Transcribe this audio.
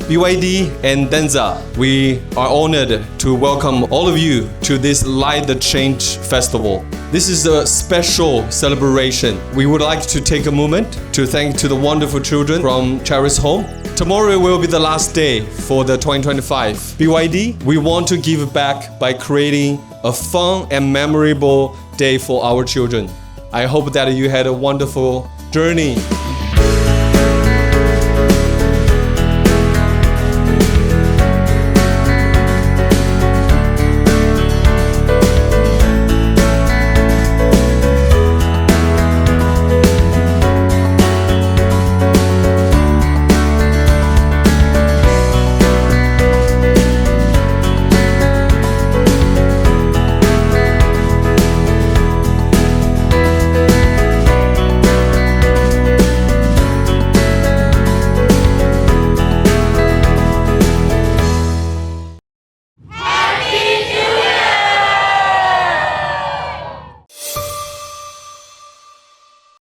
BYD and DENZA, we are honored to welcome all of you to this Light the Change Festival. This is a special celebration. We would like to take a moment to thank to the wonderful children from Charis home. Tomorrow will be the last day for the 2025 BYD. We want to give back by creating a fun and memorable day for our children. I hope that you had a wonderful journey.